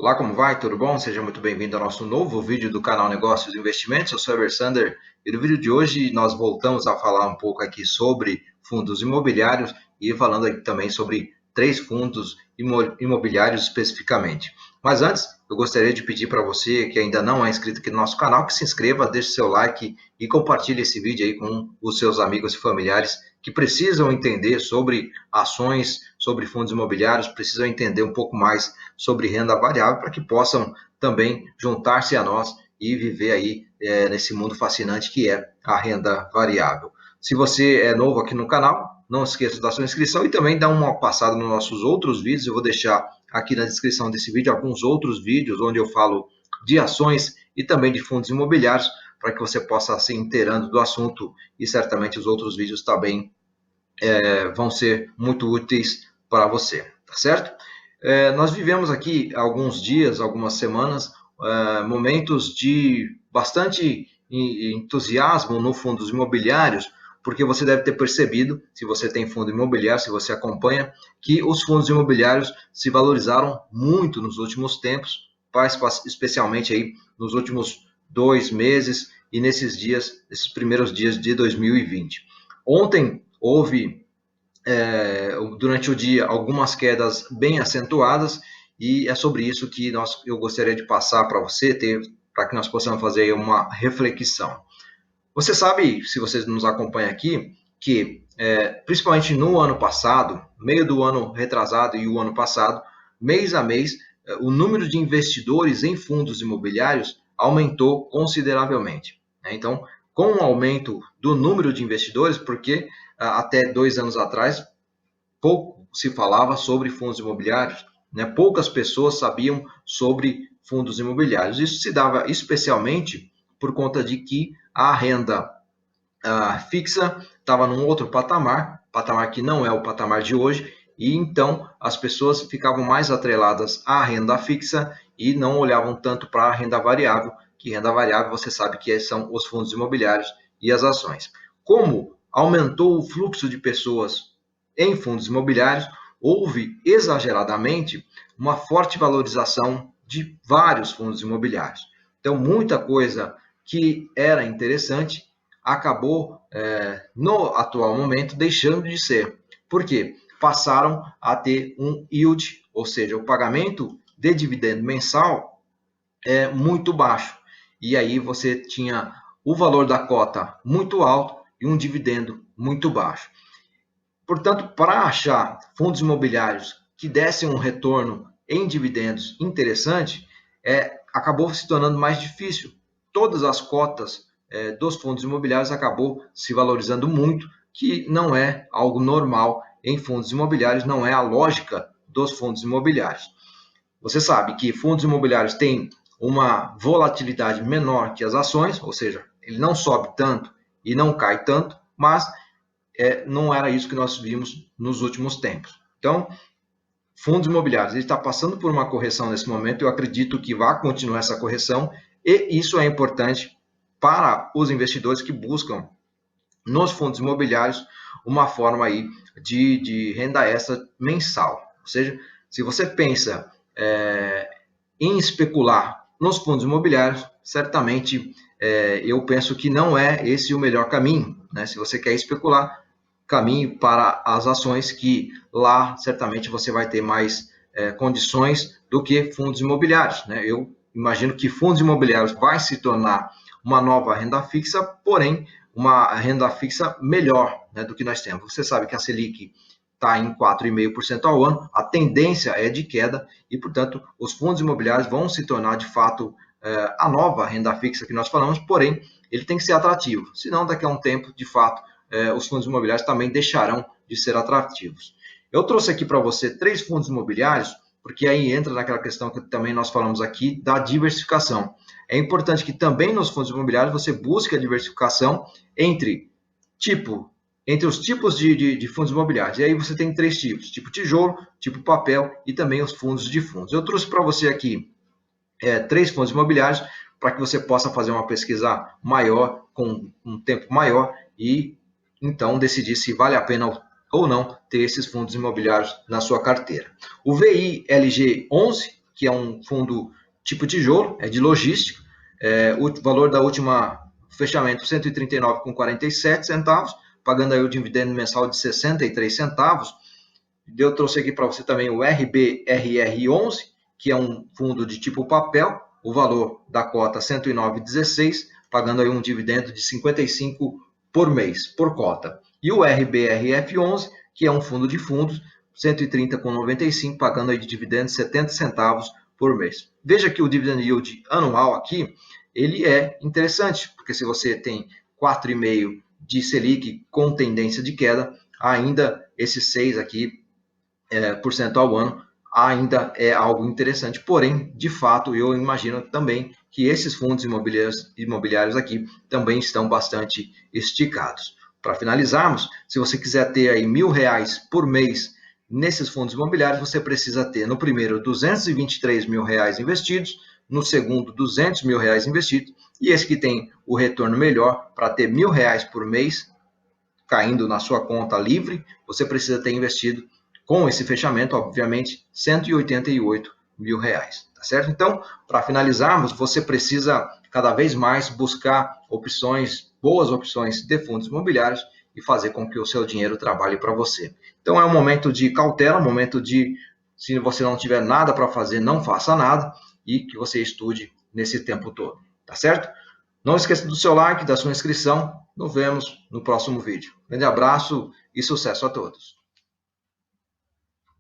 Olá, como vai? Tudo bom? Seja muito bem-vindo ao nosso novo vídeo do canal Negócios e Investimentos. Eu sou o Eversander e no vídeo de hoje nós voltamos a falar um pouco aqui sobre fundos imobiliários e falando aqui também sobre três fundos imobiliários especificamente. Mas antes, eu gostaria de pedir para você que ainda não é inscrito aqui no nosso canal, que se inscreva, deixe seu like e compartilhe esse vídeo aí com os seus amigos e familiares que precisam entender sobre ações, sobre fundos imobiliários, precisam entender um pouco mais sobre renda variável para que possam também juntar-se a nós e viver aí nesse mundo fascinante que é a renda variável. Se você é novo aqui no canal, não esqueça da sua inscrição e também dá uma passada nos nossos outros vídeos. Eu vou deixar aqui na descrição desse vídeo alguns outros vídeos onde eu falo de ações e também de fundos imobiliários para que você possa se inteirando do assunto e certamente os outros vídeos também vão ser muito úteis para você, tá certo? Nós vivemos aqui alguns dias, algumas semanas, momentos de bastante entusiasmo no fundos imobiliários, porque você deve ter percebido, se você tem fundo imobiliário, se você acompanha, que os fundos imobiliários se valorizaram muito nos últimos tempos, especialmente aí nos últimos 2 meses e nesses dias, esses primeiros dias de 2020. Ontem houve durante o dia algumas quedas bem acentuadas e é sobre isso que eu gostaria de passar para você, para que nós possamos fazer uma reflexão. Você sabe, se você nos acompanha aqui, que principalmente no ano passado, meio do ano retrasado e o ano passado, mês a mês, o número de investidores em fundos imobiliários aumentou consideravelmente. Então, com o aumento do número de investidores, porque até 2 anos atrás, pouco se falava sobre fundos imobiliários, né? Poucas pessoas sabiam sobre fundos imobiliários. Isso se dava especialmente por conta de que a renda fixa estava num outro patamar que não é o patamar de hoje, e então as pessoas ficavam mais atreladas à renda fixa e não olhavam tanto para a renda variável, que renda variável você sabe que são os fundos imobiliários e as ações. Como aumentou o fluxo de pessoas em fundos imobiliários, houve exageradamente uma forte valorização de vários fundos imobiliários. Então, muita coisa que era interessante acabou, no atual momento, deixando de ser. Por quê? Passaram a ter um yield, ou seja, o pagamento de dividendo mensal muito baixo. E aí você tinha o valor da cota muito alto e um dividendo muito baixo. Portanto, para achar fundos imobiliários que dessem um retorno em dividendos interessante, acabou se tornando mais difícil. Todas as cotas dos fundos imobiliários acabou se valorizando muito, que não é algo normal em fundos imobiliários, não é a lógica dos fundos imobiliários. Você sabe que fundos imobiliários têm uma volatilidade menor que as ações, ou seja, ele não sobe tanto e não cai tanto, mas não era isso que nós vimos nos últimos tempos. Então, fundos imobiliários, ele está passando por uma correção nesse momento, eu acredito que vai continuar essa correção, e isso é importante para os investidores que buscam nos fundos imobiliários uma forma aí de renda extra mensal. Ou seja, se você pensa em especular nos fundos imobiliários, certamente eu penso que não é esse o melhor caminho, né? Se você quer especular, caminho para as ações, que lá certamente você vai ter mais condições do que fundos imobiliários, né? Eu imagino que fundos imobiliários vai se tornar uma nova renda fixa, porém uma renda fixa melhor, né, do que nós temos. Você sabe que a Selic está em 4,5% ao ano, a tendência é de queda e, portanto, os fundos imobiliários vão se tornar, de fato, a nova renda fixa que nós falamos, porém, ele tem que ser atrativo, senão daqui a um tempo, de fato, os fundos imobiliários também deixarão de ser atrativos. Eu trouxe aqui para você 3 fundos imobiliários, porque aí entra naquela questão que também nós falamos aqui da diversificação. É importante que também nos fundos imobiliários você busque a diversificação entre os tipos de fundos imobiliários. E aí você tem 3 tipos: tipo tijolo, tipo papel e também os fundos de fundos. Eu trouxe para você aqui 3 fundos imobiliários para que você possa fazer uma pesquisa maior, com um tempo maior, e então decidir se vale a pena ou não ter esses fundos imobiliários na sua carteira. O VILG11, que é um fundo tipo tijolo, é de logística. O valor da última fechamento, R$ 139,47, pagando aí o dividendo mensal de 63 centavos. Eu trouxe aqui para você também o RBRR11, que é um fundo de tipo papel, o valor da cota R$ 109,16, pagando aí um dividendo de 55 por mês, por cota. E o RBRF11, que é um fundo de fundos, 130,95, pagando aí de dividendo 70 centavos por mês. Veja que o dividend yield anual aqui, ele é interessante, porque se você tem 4,5% de Selic com tendência de queda, ainda esses 6 aqui por cento ao ano ainda é algo interessante. Porém, de fato, eu imagino também que esses fundos imobiliários aqui também estão bastante esticados. Para finalizarmos, se você quiser ter aí R$1.000 por mês nesses fundos imobiliários, você precisa ter no primeiro R$223 mil investidos, no segundo R$200 mil investidos, e esse que tem o retorno melhor, para ter R$1.000 por mês caindo na sua conta livre, você precisa ter investido com esse fechamento, obviamente, R$188 mil, tá certo? Então, para finalizarmos, você precisa cada vez mais buscar opções, boas opções de fundos imobiliários e fazer com que o seu dinheiro trabalhe para você. Então, é um momento de cautela, um momento de, se você não tiver nada para fazer, não faça nada e que você estude nesse tempo todo, tá certo? Não esqueça do seu like, da sua inscrição. Nos vemos no próximo vídeo. Grande abraço e sucesso a todos.